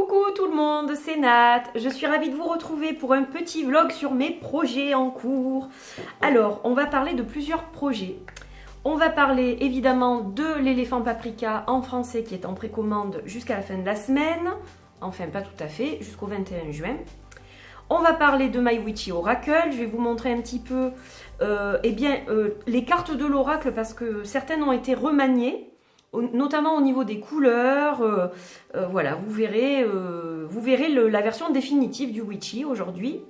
Coucou tout le monde, c'est Nat. Je suis ravie de vous retrouver pour un petit vlog sur mes projets en cours. Alors, on va parler de plusieurs projets. On va parler évidemment de l'éléphant paprika en français qui est en précommande jusqu'à la fin de la semaine. Enfin, pas tout à fait, jusqu'au 21 juin. On va parler de My Witchy Oracle. Je vais vous montrer un petit peu les cartes de l'oracle parce que certaines ont été remaniées, notamment au niveau des couleurs. Voilà, vous verrez la version définitive du Witchy aujourd'hui.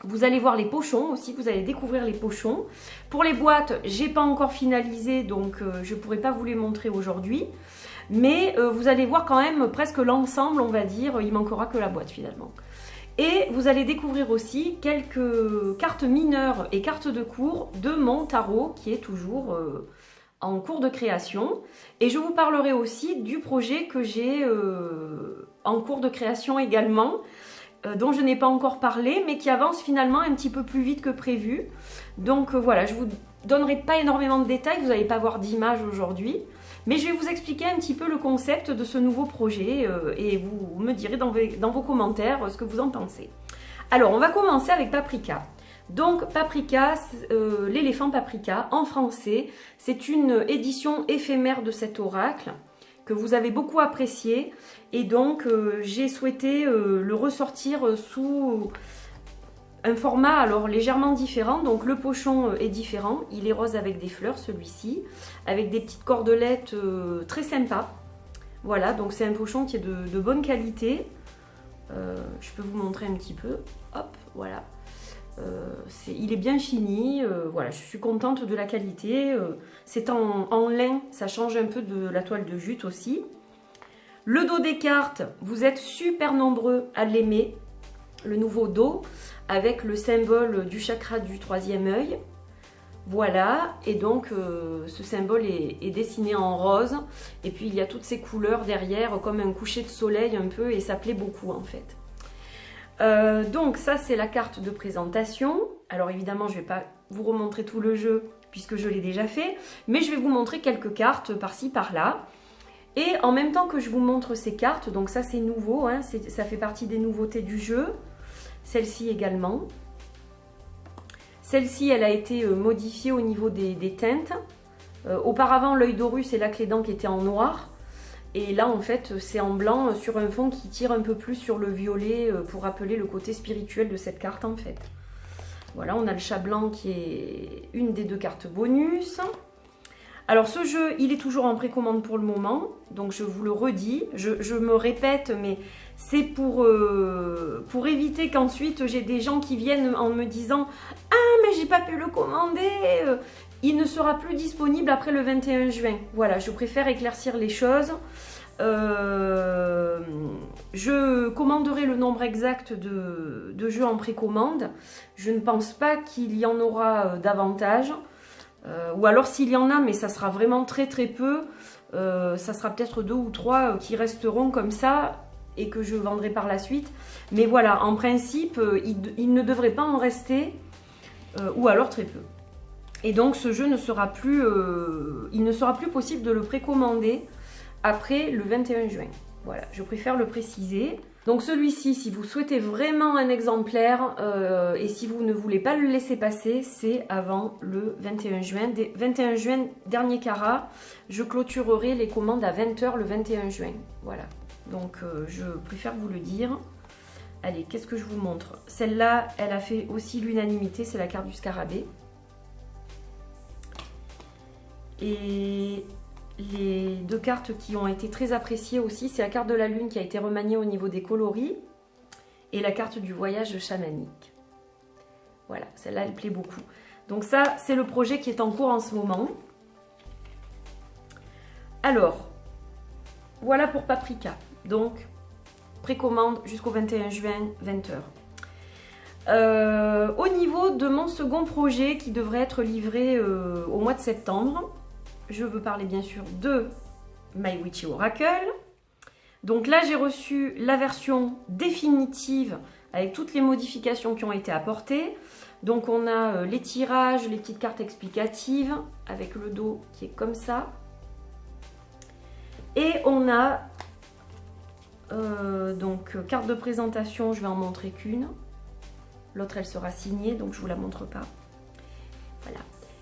Vous allez voir les pochons aussi, vous allez découvrir les pochons. Pour les boîtes, j'ai pas encore finalisé, donc je pourrais pas vous les montrer aujourd'hui. Mais vous allez voir quand même presque l'ensemble, on va dire. Il manquera que la boîte finalement. Et vous allez découvrir aussi quelques cartes mineures et cartes de cours de mon tarot qui est toujours en cours de création. Et je vous parlerai aussi du projet que j'ai en cours de création également, dont je n'ai pas encore parlé, mais qui avance finalement un petit peu plus vite que prévu. Donc voilà, je vous donnerai pas énormément de détails, vous n'allez pas voir d'image aujourd'hui. Mais je vais vous expliquer un petit peu le concept de ce nouveau projet et vous me direz dans vos commentaires ce que vous en pensez. Alors, on va commencer avec Paprika. Donc, Paprika, l'éléphant Paprika, en français, c'est une édition éphémère de cet oracle que vous avez beaucoup apprécié. Et donc, j'ai souhaité le ressortir sous un format alors légèrement différent. Donc le pochon est différent, il est rose avec des fleurs celui-ci, avec des petites cordelettes très sympas. Voilà, donc c'est un pochon qui est de bonne qualité. Je peux vous montrer un petit peu. Hop, voilà. Il est bien fini. Voilà, je suis contente de la qualité. C'est en lin, ça change un peu de la toile de jute aussi. Le dos des cartes, vous êtes super nombreux à l'aimer. Le nouveau dos avec le symbole du chakra du troisième œil. Voilà, et donc ce symbole est dessiné en rose. Et puis il y a toutes ces couleurs derrière, comme un coucher de soleil un peu, et ça plaît beaucoup en fait. Donc ça c'est la carte de présentation. Alors évidemment je ne vais pas vous remontrer tout le jeu puisque je l'ai déjà fait, mais je vais vous montrer quelques cartes par-ci par-là. Et en même temps que je vous montre ces cartes, donc ça c'est nouveau, hein, ça fait partie des nouveautés du jeu. Celle-ci également. Celle-ci, elle a été modifiée au niveau des teintes. Auparavant, l'œil d'Horus et la clé d'encre étaient en noir. Et là, en fait, c'est en blanc sur un fond qui tire un peu plus sur le violet pour rappeler le côté spirituel de cette carte, en fait. Voilà, on a le chat blanc qui est une des deux cartes bonus. Alors, ce jeu, il est toujours en précommande pour le moment. Donc, je vous le redis. Je me répète, mais c'est pour éviter qu'ensuite j'ai des gens qui viennent en me disant « Ah, mais j'ai pas pu le commander !» Il ne sera plus disponible après le 21 juin. Voilà, je préfère éclaircir les choses. Je commanderai le nombre exact de jeux en précommande. Je ne pense pas qu'il y en aura davantage. Ou alors s'il y en a, mais ça sera vraiment très très peu. Ça sera peut-être 2 ou 3 qui resteront comme ça et que je vendrai par la suite. Mais voilà, en principe, il ne devrait pas en rester, ou alors très peu. Et donc ce jeu ne sera plus, il ne sera plus possible de le précommander après le 21 juin. Voilà, je préfère le préciser. Donc celui-ci, si vous souhaitez vraiment un exemplaire et si vous ne voulez pas le laisser passer, c'est avant le 21 juin. 21 juin, dernier carat, je clôturerai les commandes à 20 h le 21 juin. Voilà. Donc je préfère vous le dire. Allez, qu'est-ce que je vous montre? Celle-là, elle a fait aussi l'unanimité, c'est la carte du scarabée. Et les deux cartes qui ont été très appréciées aussi, c'est la carte de la lune qui a été remaniée au niveau des coloris et la carte du voyage chamanique. Voilà, celle-là, elle plaît beaucoup. Donc ça, c'est le projet qui est en cours en ce moment. Alors, voilà pour Paprika. Donc, précommande jusqu'au 21 juin, 20 h. Au niveau de mon second projet qui devrait être livré au mois de septembre, je veux parler bien sûr de My Witchy Oracle. Donc là, j'ai reçu la version définitive avec toutes les modifications qui ont été apportées. Donc on a les tirages, les petites cartes explicatives avec le dos qui est comme ça. Et on a Donc carte de présentation, je vais en montrer qu'une. L'autre elle sera signée, donc je vous la montre pas. Voilà.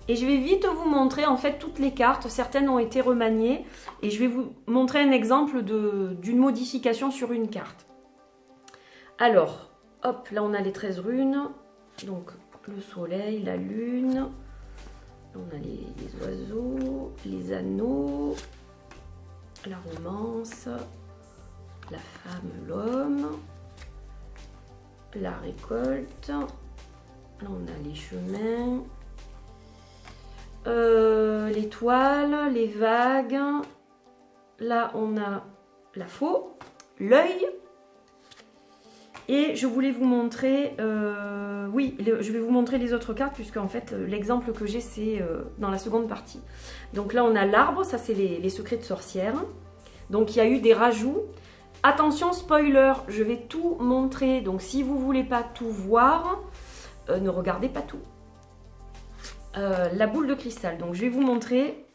Et je vais vite vous montrer en fait toutes les cartes. Certaines ont été remaniées et je vais vous montrer un exemple d'une modification sur une carte. Alors, hop, là on a les 13 runes. Donc le soleil, la lune. On a les oiseaux, les anneaux, la romance, la femme, l'homme, la récolte. Là on a les chemins. L'étoile, les vagues. Là on a la faux, l'œil. Et je voulais vous montrer, je vais vous montrer les autres cartes puisque en fait l'exemple que j'ai c'est dans la seconde partie. Donc là on a l'arbre, ça c'est les secrets de sorcière. Donc il y a eu des rajouts. Attention spoiler, je vais tout montrer, donc si vous voulez pas tout voir, ne regardez pas tout. La boule de cristal, donc je vais vous montrer,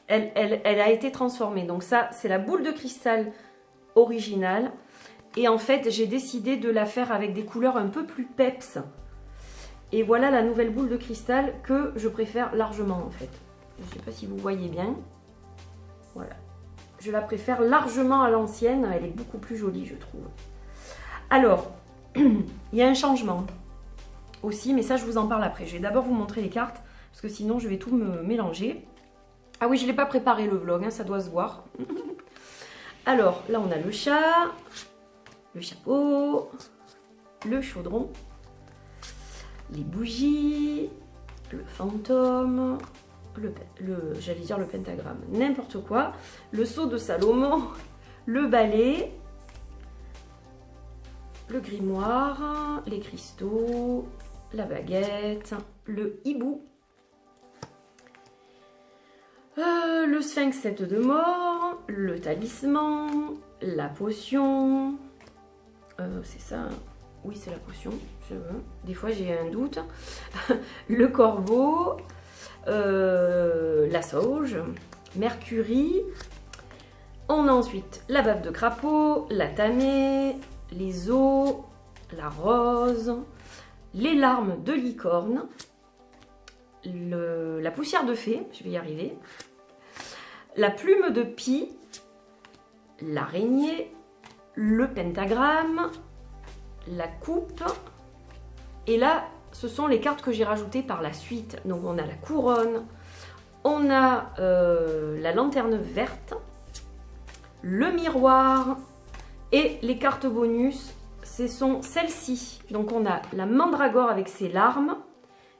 elle a été transformée. Donc ça c'est la boule de cristal originale. Et en fait, j'ai décidé de la faire avec des couleurs un peu plus peps. Et voilà la nouvelle boule de cristal que je préfère largement en fait. Je ne sais pas si vous voyez bien. Voilà. Je la préfère largement à l'ancienne. Elle est beaucoup plus jolie, je trouve. Alors, il y a un changement aussi, mais ça, je vous en parle après. Je vais d'abord vous montrer les cartes, parce que sinon, je vais tout me mélanger. Ah oui, je ne l'ai pas préparé le vlog, hein, ça doit se voir. Alors, là, on a le chat. Le chapeau, le chaudron, les bougies, le fantôme, j'allais dire le pentagramme, n'importe quoi, le sceau de Salomon, le balai, le grimoire, les cristaux, la baguette, le hibou, le sphinx 7 de mort, le talisman, la potion. C'est ça, oui c'est la potion, des fois j'ai un doute, le corbeau, la sauge, Mercury, on a ensuite la bave de crapaud, la tamée, les os, la rose, les larmes de licorne, la poussière de fée, je vais y arriver, la plume de pie, l'araignée, le pentagramme, la coupe, et là ce sont les cartes que j'ai rajoutées par la suite. Donc on a la couronne, on a la lanterne verte, le miroir, et les cartes bonus ce sont celles-ci. Donc on a la mandragore avec ses larmes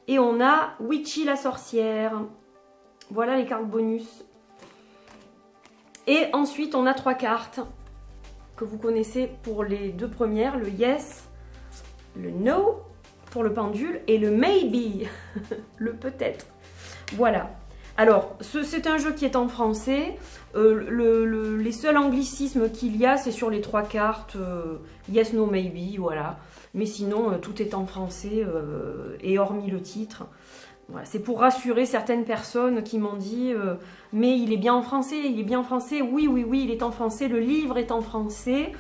et on a Witchy la sorcière. Voilà les cartes bonus. Et ensuite on a 3 cartes que vous connaissez pour les 2 premières, le yes, le no pour le pendule et le maybe, le peut-être. Voilà. Alors, c'est un jeu qui est en français. Les seuls anglicismes qu'il y a, c'est sur les 3 cartes, yes, no, maybe, voilà. Mais sinon, tout est en français et hormis le titre. Voilà, c'est pour rassurer certaines personnes qui m'ont dit mais il est bien en français, il est bien en français. Oui, oui, oui, il est en français, le livre est en français.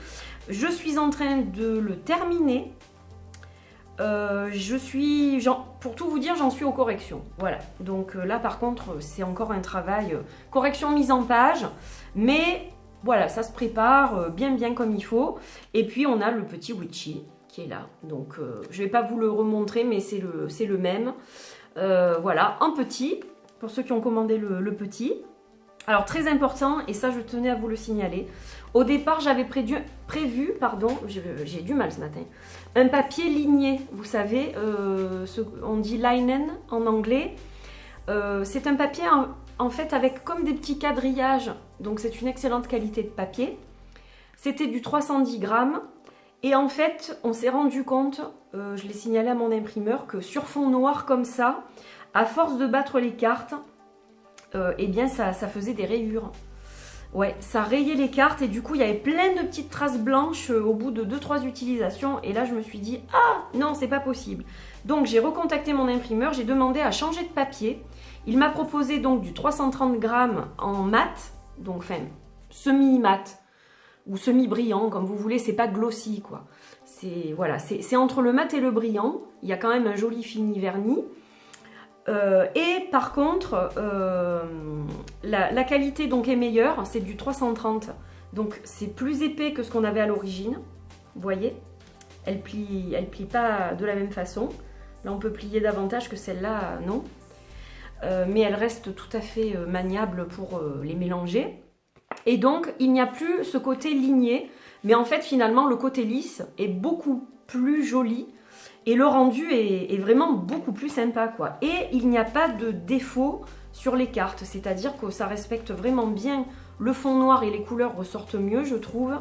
Je suis en train de le terminer. Pour tout vous dire, j'en suis aux corrections. Voilà, donc là par contre, c'est encore un travail, correction mise en page. Mais voilà, ça se prépare bien comme il faut. Et puis on a le petit Witchy qui est là. Donc je ne vais pas vous le remontrer, mais c'est le même. Voilà, en petit, pour ceux qui ont commandé le petit. Alors très important, et ça je tenais à vous le signaler, au départ j'avais prévu, j'ai du mal ce matin, un papier ligné, vous savez, on dit linen en anglais. C'est un papier en fait avec comme des petits quadrillages, donc c'est une excellente qualité de papier. C'était du 310 grammes. Et en fait, on s'est rendu compte, je l'ai signalé à mon imprimeur, que sur fond noir comme ça, à force de battre les cartes, eh bien ça faisait des rayures. Ouais, ça rayait les cartes et du coup, il y avait plein de petites traces blanches au bout de 2-3 utilisations. Et là, je me suis dit, ah non, c'est pas possible. Donc, j'ai recontacté mon imprimeur, j'ai demandé à changer de papier. Il m'a proposé donc du 330 grammes en mat, donc enfin, semi-mat. ou semi-brillant, comme vous voulez, c'est pas glossy, quoi. Voilà, c'est entre le mat et le brillant, il y a quand même un joli fini vernis. Et par contre, la qualité donc est meilleure, c'est du 330, donc c'est plus épais que ce qu'on avait à l'origine, vous voyez, elle plie pas de la même façon, là on peut plier davantage que celle-là, non, mais elle reste tout à fait maniable pour les mélanger, et donc il n'y a plus ce côté ligné, mais en fait finalement le côté lisse est beaucoup plus joli, et le rendu est vraiment beaucoup plus sympa, quoi. Et il n'y a pas de défaut sur les cartes, c'est-à-dire que ça respecte vraiment bien le fond noir et les couleurs ressortent mieux, je trouve.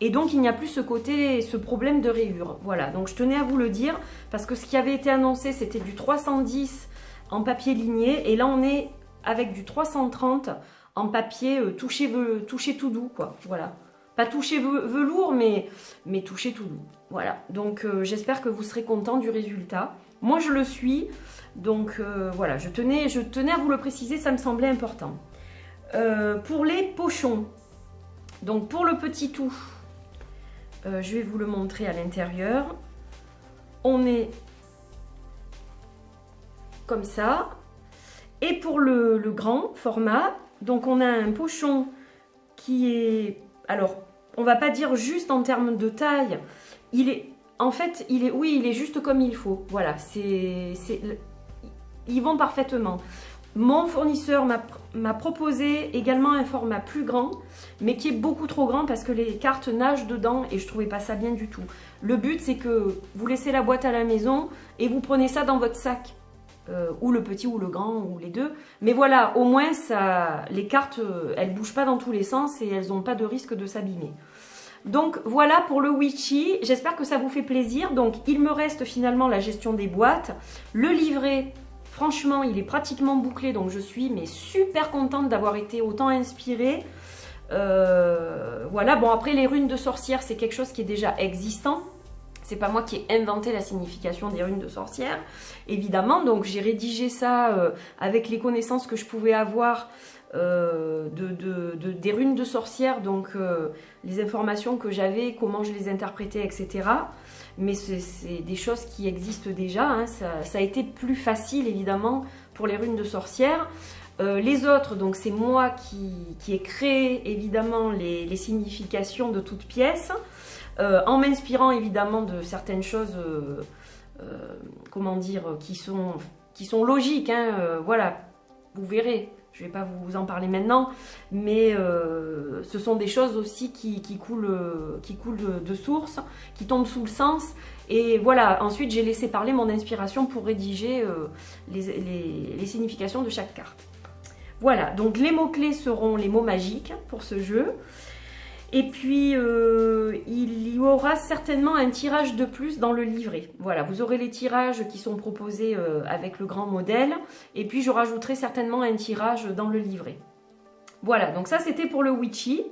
Et donc il n'y a plus ce problème de rayures. Voilà, donc je tenais à vous le dire, parce que ce qui avait été annoncé, c'était du 310 en papier ligné, et là on est avec du 330 en papier touché tout doux, quoi. Voilà. Pas touché velours, mais touché tout doux. Voilà, donc j'espère que vous serez content du résultat. Moi, je le suis, donc voilà, je tenais à vous le préciser, ça me semblait important. Pour les pochons, donc pour le petit tout, je vais vous le montrer à l'intérieur. On est comme ça. Et pour le grand format, donc on a un pochon qui est... Alors, on va pas dire juste en termes de taille, oui, il est juste comme il faut. Voilà, ils vont parfaitement. Mon fournisseur m'a proposé également un format plus grand, mais qui est beaucoup trop grand parce que les cartes nagent dedans et je trouvais pas ça bien du tout. Le but, c'est que vous laissez la boîte à la maison et vous prenez ça dans votre sac. Ou le petit ou le grand ou les deux, mais voilà, au moins les cartes elles bougent pas dans tous les sens et elles n'ont pas de risque de s'abîmer. Donc voilà pour le Witchy, j'espère que ça vous fait plaisir. Donc il me reste finalement la gestion des boîtes, le livret, franchement il est pratiquement bouclé, donc je suis super contente d'avoir été autant inspirée. Voilà, bon après les runes de sorcière c'est quelque chose qui est déjà existant. C'est pas moi qui ai inventé la signification des runes de sorcière, évidemment. Donc j'ai rédigé ça avec les connaissances que je pouvais avoir des runes de sorcière, donc les informations que j'avais, comment je les interprétais, etc. Mais c'est des choses qui existent déjà, hein. Ça a été plus facile évidemment pour les runes de sorcière. Les autres, donc c'est moi qui ai créé évidemment les significations de toutes pièces. En m'inspirant évidemment de certaines choses, comment dire, qui sont logiques, hein, voilà, vous verrez, je ne vais pas vous en parler maintenant, mais ce sont des choses aussi qui coulent de source, qui tombent sous le sens, et voilà, ensuite j'ai laissé parler mon inspiration pour rédiger les significations de chaque carte. Voilà, donc les mots-clés seront les mots magiques pour ce jeu. Et puis, il y aura certainement un tirage de plus dans le livret. Voilà, vous aurez les tirages qui sont proposés avec le grand modèle. Et puis, je rajouterai certainement un tirage dans le livret. Voilà, donc ça, c'était pour le Witchy.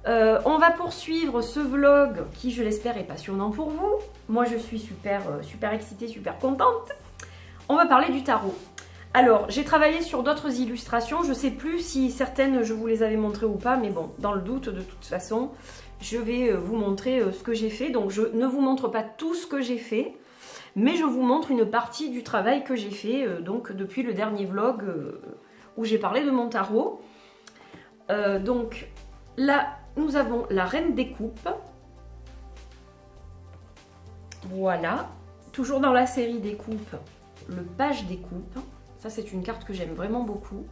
On va poursuivre ce vlog qui, je l'espère, est passionnant pour vous. Moi, je suis super excitée, super contente. On va parler du tarot. Alors, j'ai travaillé sur d'autres illustrations, je ne sais plus si certaines je vous les avais montrées ou pas, mais bon, dans le doute, de toute façon, je vais vous montrer ce que j'ai fait. Donc, je ne vous montre pas tout ce que j'ai fait, mais je vous montre une partie du travail que j'ai fait donc depuis le dernier vlog où j'ai parlé de mon tarot. Donc, là, nous avons la Reine des Coupes. Voilà, toujours dans la série des coupes, le Page des Coupes. Ça, c'est une carte que j'aime vraiment beaucoup.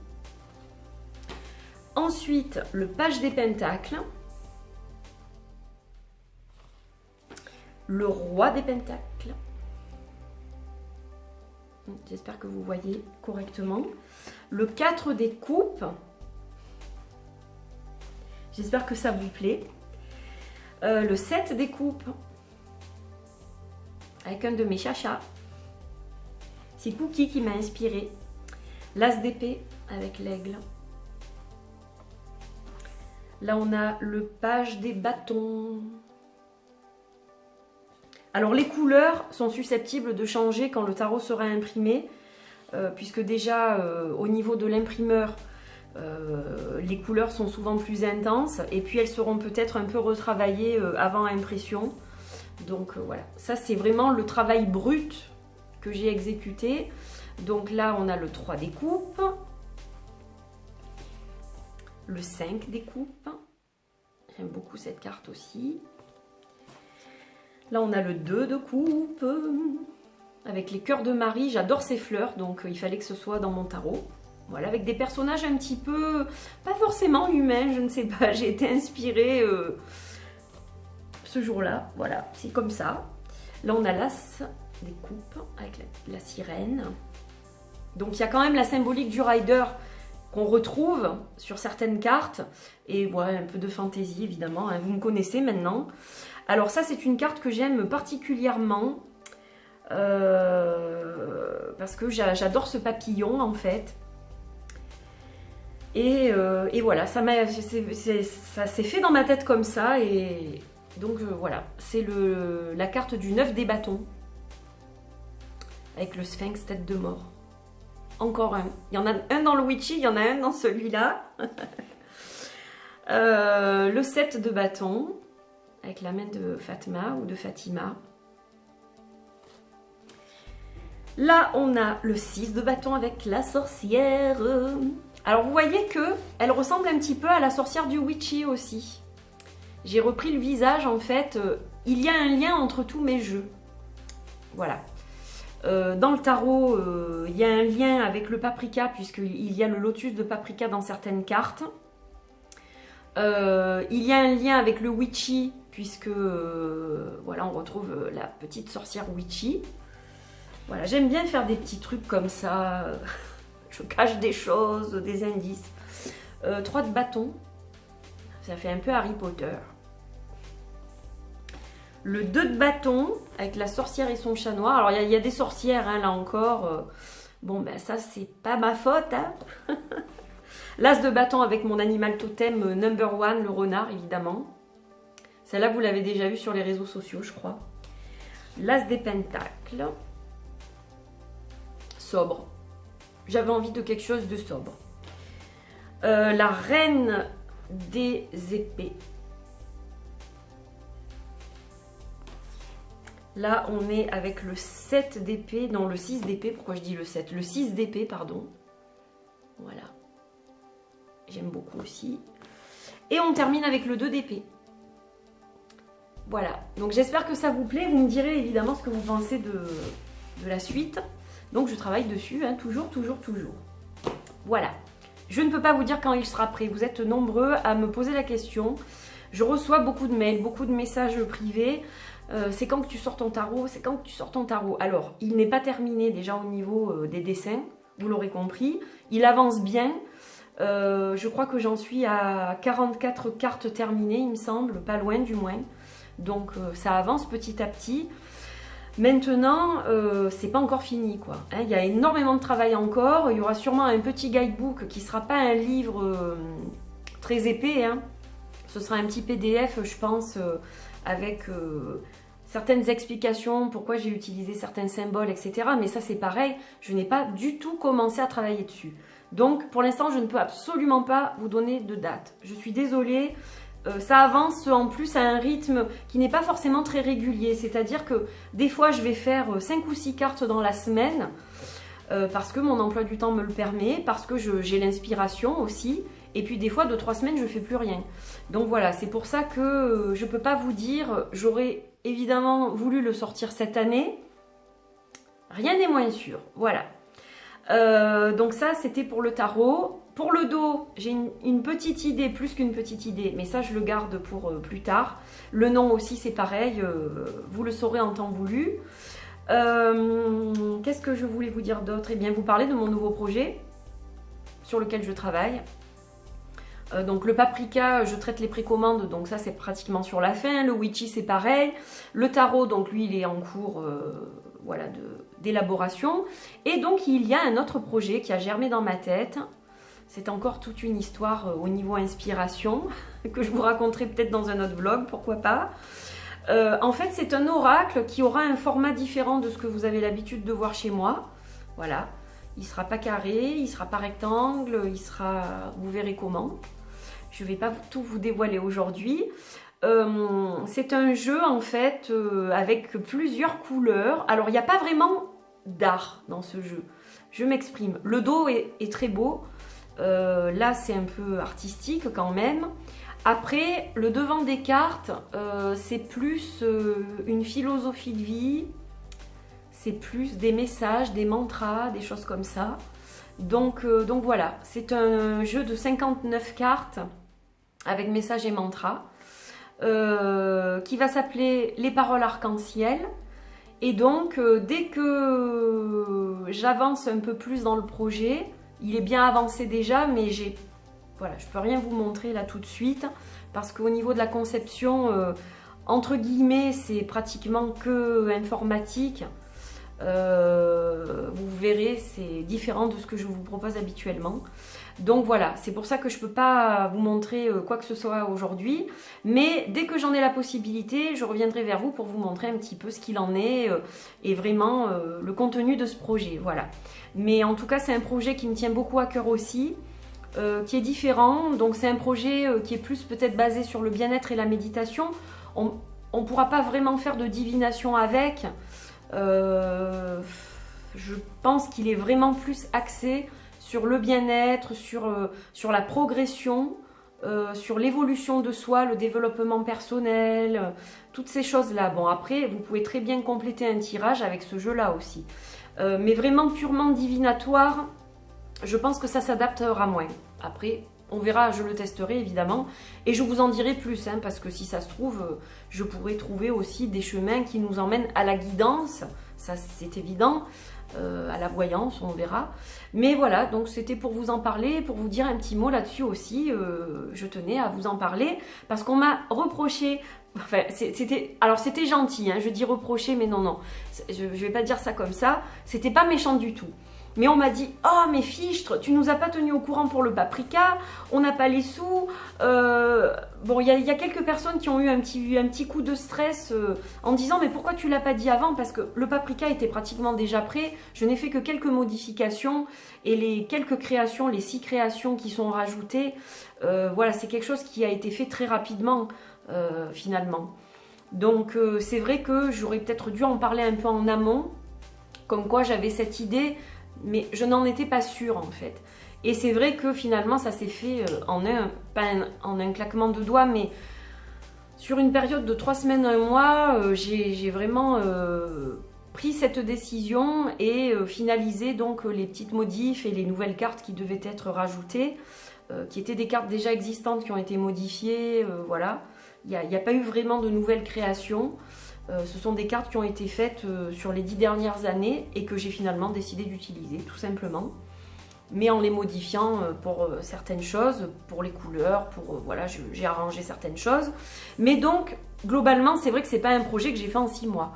Ensuite, le Page des Pentacles. Le Roi des Pentacles. J'espère que vous voyez correctement. Le 4 des Coupes. J'espère que ça vous plaît. Le 7 des Coupes. Avec un de mes chachas. C'est Cookie qui m'a inspiré. L'As d'épée avec l'aigle. Là, on a le Page des bâtons. Alors, les couleurs sont susceptibles de changer quand le tarot sera imprimé, puisque déjà, au niveau de l'imprimeur, Les couleurs sont souvent plus intenses et puis elles seront peut-être un peu retravaillées avant impression. Donc voilà, ça c'est vraiment le travail brut que j'ai exécuté. Donc là on a le 3 découpes, le 5 découpes, j'aime beaucoup cette carte aussi. Là on a le 2 de coupe, avec les cœurs de Marie, j'adore ces fleurs, donc il fallait que ce soit dans mon tarot. Voilà, avec des personnages un petit peu, pas forcément humains, je ne sais pas, j'ai été inspirée ce jour-là, voilà, c'est comme ça. Là on a l'As des coupes, avec la sirène. Donc il y a quand même la symbolique du rider qu'on retrouve sur certaines cartes. Et ouais, un peu de fantaisie évidemment, hein, vous me connaissez maintenant. Alors ça c'est une carte que j'aime particulièrement parce que j'adore ce papillon en fait. Et voilà, ça s'est fait dans ma tête comme ça. Et donc voilà, c'est la carte du 9 des bâtons. Avec le sphinx tête de mort. Encore un. Il y en a un dans le witchy, il y en a un dans celui-là. Le 7 de bâton. Avec la main de Fatma ou de Fatima. Là, on a le 6 de bâton avec la sorcière. Alors, vous voyez qu'elle ressemble un petit peu à la sorcière du witchy aussi. J'ai repris le visage, en fait. Il y a un lien entre tous mes jeux. Voilà. Dans le tarot, il y a un lien avec le paprika, puisqu'il y a le lotus de paprika dans certaines cartes. Il y a un lien avec le witchy, puisque voilà, on retrouve la petite sorcière witchy. Voilà, j'aime bien faire des petits trucs comme ça. Je cache des choses, des indices. 3 de bâton. Ça fait un peu Harry Potter. Le 2 de bâton, avec la sorcière et son chat noir. Alors, il y a des sorcières, hein, là encore. Bon, ben ça, c'est pas ma faute. Hein. L'As de bâton avec mon animal totem number 1, le renard, évidemment. Celle-là, vous l'avez déjà vue sur les réseaux sociaux, je crois. L'As des pentacles. Sobre. J'avais envie de quelque chose de sobre. La reine des épées. Là, on est avec le 7 d'épée, non, le 6 d'épée. Pourquoi je dis le 7? Le 6 d'épée, pardon. Voilà. J'aime beaucoup aussi. Et on termine avec le 2 d'épée. Voilà. Donc, j'espère que ça vous plaît. Vous me direz évidemment ce que vous pensez de la suite. Donc, je travaille dessus, hein, toujours. Voilà. Je ne peux pas vous dire quand il sera prêt. Vous êtes nombreux à me poser la question. Je reçois beaucoup de mails, beaucoup de messages privés. C'est quand que tu sors ton tarot? C'est quand que tu sors ton tarot? Alors, il n'est pas terminé déjà au niveau des dessins, vous l'aurez compris. Il avance bien. Je crois que j'en suis à 44 cartes terminées, il me semble, pas loin du moins. Donc, ça avance petit à petit. Maintenant, c'est pas encore fini, quoi. Hein, il y a énormément de travail encore. Il y aura sûrement un petit guidebook qui sera pas un livre très épais. Hein. Ce sera un petit PDF, je pense, avec certaines explications, pourquoi j'ai utilisé certains symboles, etc. Mais ça, c'est pareil, je n'ai pas du tout commencé à travailler dessus. Donc, pour l'instant, je ne peux absolument pas vous donner de date. Je suis désolée. Ça avance en plus à un rythme qui n'est pas forcément très régulier. C'est-à-dire que des fois, je vais faire 5 ou 6 cartes dans la semaine parce que mon emploi du temps me le permet, parce que j'ai l'inspiration aussi. Et puis des fois, 2-3 semaines, je ne fais plus rien. Donc voilà, c'est pour ça que je ne peux pas vous dire. J'aurais évidemment voulu le sortir cette année. Rien n'est moins sûr. Voilà. Donc ça, c'était pour le tarot. Pour le dos, j'ai une petite idée, plus qu'une petite idée, mais ça je le garde pour plus tard. Le nom aussi c'est pareil, vous le saurez en temps voulu. Qu'est-ce que je voulais vous dire d'autre? Eh bien, vous parler de mon nouveau projet sur lequel je travaille. Donc le paprika, je traite les précommandes, donc ça c'est pratiquement sur la fin. Le witchy c'est pareil. Le tarot, donc lui il est en cours voilà, d'élaboration. Et donc il y a un autre projet qui a germé dans ma tête. C'est encore toute une histoire au niveau inspiration que je vous raconterai peut-être dans un autre vlog, pourquoi pas. En fait, c'est un oracle qui aura un format différent de ce que vous avez l'habitude de voir chez moi. Voilà. Il sera pas carré, il sera pas rectangle, il sera... Vous verrez comment. Je vais pas tout vous dévoiler aujourd'hui. C'est un jeu en fait avec plusieurs couleurs. Alors il n'y a pas vraiment d'art dans ce jeu. Je m'exprime. Le dos est très beau. Là c'est un peu artistique quand même. Après le devant des cartes c'est plus une philosophie de vie. C'est plus des messages, des mantras, des choses comme ça. Donc voilà, c'est un jeu de 59 cartes avec messages et mantras. Qui va s'appeler Les paroles arc-en-ciel. Et donc, dès que j'avance un peu plus dans le projet, il est bien avancé déjà, mais voilà, je peux rien vous montrer là tout de suite, parce qu'au niveau de la conception, entre guillemets, c'est pratiquement que informatique. Vous verrez, c'est différent de ce que je vous propose habituellement. Donc voilà, c'est pour ça que je ne peux pas vous montrer quoi que ce soit aujourd'hui. Mais dès que j'en ai la possibilité, je reviendrai vers vous pour vous montrer un petit peu ce qu'il en est et vraiment le contenu de ce projet. Voilà. Mais en tout cas, c'est un projet qui me tient beaucoup à cœur aussi, qui est différent. Donc c'est un projet qui est plus peut-être basé sur le bien-être et la méditation. On ne pourra pas vraiment faire de divination avec. Je pense qu'il est vraiment plus axé sur le bien-être, sur la progression, sur l'évolution de soi, le développement personnel, toutes ces choses-là. Bon, après, vous pouvez très bien compléter un tirage avec ce jeu-là aussi. Mais vraiment purement divinatoire, je pense que ça s'adaptera moins. Après, on verra, je le testerai évidemment. Et je vous en dirai plus, hein, parce que si ça se trouve, je pourrais trouver aussi des chemins qui nous emmènent à la guidance. Ça, c'est évident. À la voyance, on verra. Mais voilà, donc c'était pour vous en parler, pour vous dire un petit mot là-dessus aussi. Je tenais à vous en parler parce qu'on m'a reproché. Enfin, c'était gentil, hein, je dis reprocher, mais non, je vais pas dire ça comme ça. C'était pas méchant du tout. Mais on m'a dit, oh mais fichtre, tu nous as pas tenu au courant pour le paprika, on n'a pas les sous. Bon, il y a quelques personnes qui ont eu un petit coup de stress en disant, mais pourquoi tu l'as pas dit avant? Parce que le paprika était pratiquement déjà prêt. Je n'ai fait que quelques modifications et les quelques créations, les 6 créations qui sont rajoutées, voilà, c'est quelque chose qui a été fait très rapidement finalement. Donc c'est vrai que j'aurais peut-être dû en parler un peu en amont, comme quoi j'avais cette idée, mais je n'en étais pas sûre en fait. Et c'est vrai que finalement ça s'est fait pas en un claquement de doigts, mais sur une période de 3 semaines, 1 mois, j'ai vraiment pris cette décision et finalisé donc les petites modifs et les nouvelles cartes qui devaient être rajoutées, qui étaient des cartes déjà existantes qui ont été modifiées, voilà. Il n'y a pas eu vraiment de nouvelles créations. Ce sont des cartes qui ont été faites sur les 10 dernières années et que j'ai finalement décidé d'utiliser, tout simplement. Mais en les modifiant pour certaines choses, pour les couleurs, voilà, j'ai arrangé certaines choses. Mais donc, globalement, c'est vrai que ce n'est pas un projet que j'ai fait en 6 mois.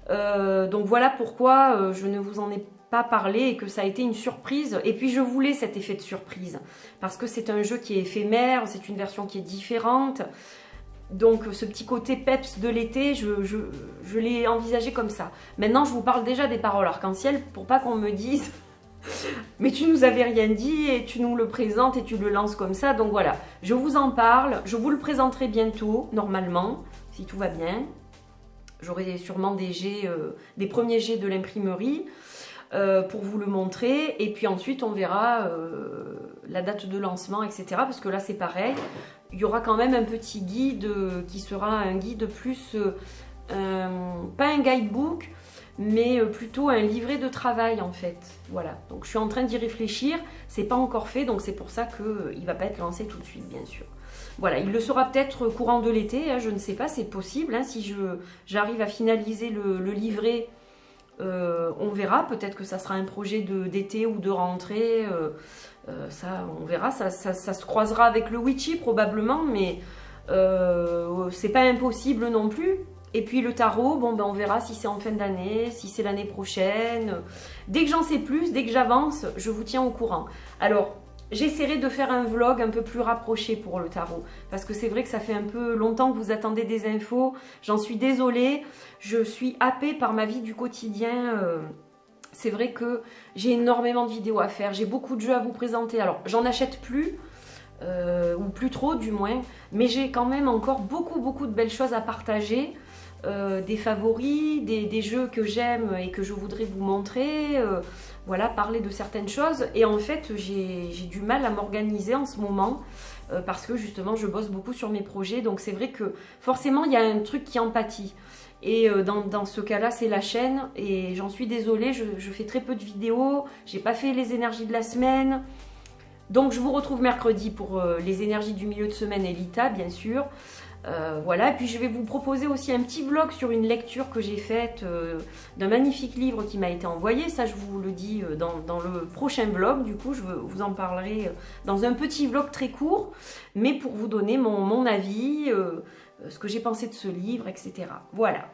Donc voilà pourquoi je ne vous en ai pas parlé et que ça a été une surprise. Et puis je voulais cet effet de surprise, parce que c'est un jeu qui est éphémère, c'est une version qui est différente. Donc ce petit côté peps de l'été, je l'ai envisagé comme ça. Maintenant, je vous parle déjà des paroles arc-en-ciel pour pas qu'on me dise « Mais tu nous avais rien dit et tu nous le présentes et tu le lances comme ça. » Donc voilà, je vous en parle. Je vous le présenterai bientôt, normalement, si tout va bien. J'aurai sûrement des premiers jets de l'imprimerie pour vous le montrer. Et puis ensuite, on verra la date de lancement, etc. Parce que là, c'est pareil. Il y aura quand même un petit guide qui sera un guide plus, pas un guidebook, mais plutôt un livret de travail en fait. Voilà, donc je suis en train d'y réfléchir, c'est pas encore fait, donc c'est pour ça qu'il ne va pas être lancé tout de suite, bien sûr. Voilà, il le sera peut-être courant de l'été, hein, je ne sais pas, c'est possible, hein, si j'arrive à finaliser le livret, on verra, peut-être que ça sera un projet d'été ou de rentrée, ça on verra, ça se croisera avec le Witchy probablement, mais c'est pas impossible non plus. Et puis le tarot, bon ben on verra si c'est en fin d'année, si c'est l'année prochaine. Dès que j'en sais plus, dès que j'avance, je vous tiens au courant. Alors j'essaierai de faire un vlog un peu plus rapproché pour le tarot, parce que c'est vrai que ça fait un peu longtemps que vous attendez des infos, j'en suis désolée, je suis happée par ma vie du quotidien c'est vrai que j'ai énormément de vidéos à faire, j'ai beaucoup de jeux à vous présenter. Alors, j'en achète plus, ou plus trop du moins, mais j'ai quand même encore beaucoup de belles choses à partager. Des favoris, des jeux que j'aime et que je voudrais vous montrer, voilà, parler de certaines choses. Et en fait, j'ai du mal à m'organiser en ce moment parce que justement, je bosse beaucoup sur mes projets. Donc c'est vrai que forcément, il y a un truc qui en pâtit. Et dans ce cas-là, c'est la chaîne et j'en suis désolée, je fais très peu de vidéos, j'ai pas fait les énergies de la semaine. Donc je vous retrouve mercredi pour les énergies du milieu de semaine et l'ITA, bien sûr. Voilà, et puis je vais vous proposer aussi un petit vlog sur une lecture que j'ai faite d'un magnifique livre qui m'a été envoyé. Ça, je vous le dis dans le prochain vlog. Du coup, je vous en parlerai dans un petit vlog très court, mais pour vous donner mon avis, ce que j'ai pensé de ce livre, etc. Voilà.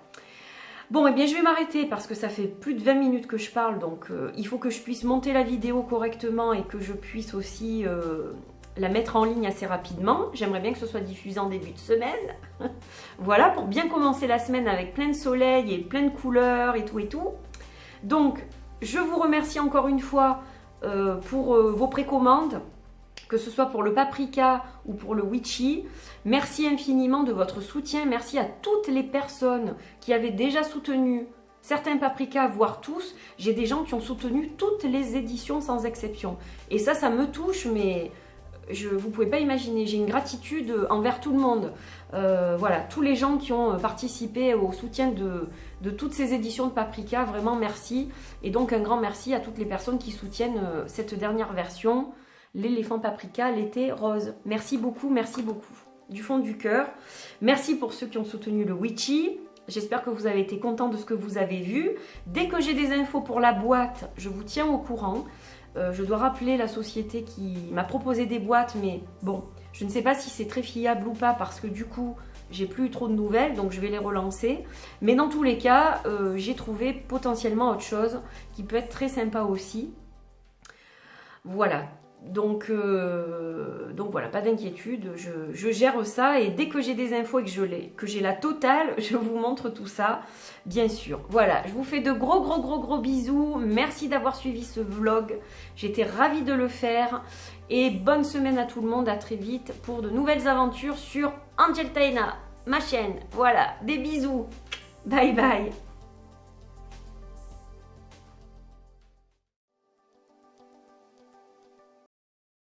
Bon, eh bien, je vais m'arrêter parce que ça fait plus de 20 minutes que je parle, donc il faut que je puisse monter la vidéo correctement et que je puisse aussi la mettre en ligne assez rapidement. J'aimerais bien que ce soit diffusé en début de semaine. Voilà, pour bien commencer la semaine avec plein de soleil et plein de couleurs et tout et tout. Donc, je vous remercie encore une fois pour vos précommandes, que ce soit pour le paprika ou pour le witchy. Merci infiniment de votre soutien. Merci à toutes les personnes qui avaient déjà soutenu certains paprikas, voire tous. J'ai des gens qui ont soutenu toutes les éditions sans exception. Et ça me touche, mais vous ne pouvez pas imaginer. J'ai une gratitude envers tout le monde. Voilà, tous les gens qui ont participé au soutien de toutes ces éditions de paprika, vraiment merci. Et donc un grand merci à toutes les personnes qui soutiennent cette dernière version, l'éléphant paprika, l'été rose. Merci beaucoup, du fond du cœur. Merci pour ceux qui ont soutenu le witchy. J'espère que vous avez été contents de ce que vous avez vu. Dès que j'ai des infos pour la boîte, je vous tiens au courant. Je dois rappeler la société qui m'a proposé des boîtes, mais bon, je ne sais pas si c'est très fiable ou pas parce que du coup, j'ai plus trop de nouvelles, donc je vais les relancer. Mais dans tous les cas, j'ai trouvé potentiellement autre chose qui peut être très sympa aussi. Voilà. Donc voilà, pas d'inquiétude, je gère ça et dès que j'ai des infos et que j'ai la totale, je vous montre tout ça, bien sûr. Voilà, je vous fais de gros bisous, merci d'avoir suivi ce vlog, j'étais ravie de le faire et bonne semaine à tout le monde, à très vite pour de nouvelles aventures sur Angeltaina, ma chaîne. Voilà, des bisous, bye bye.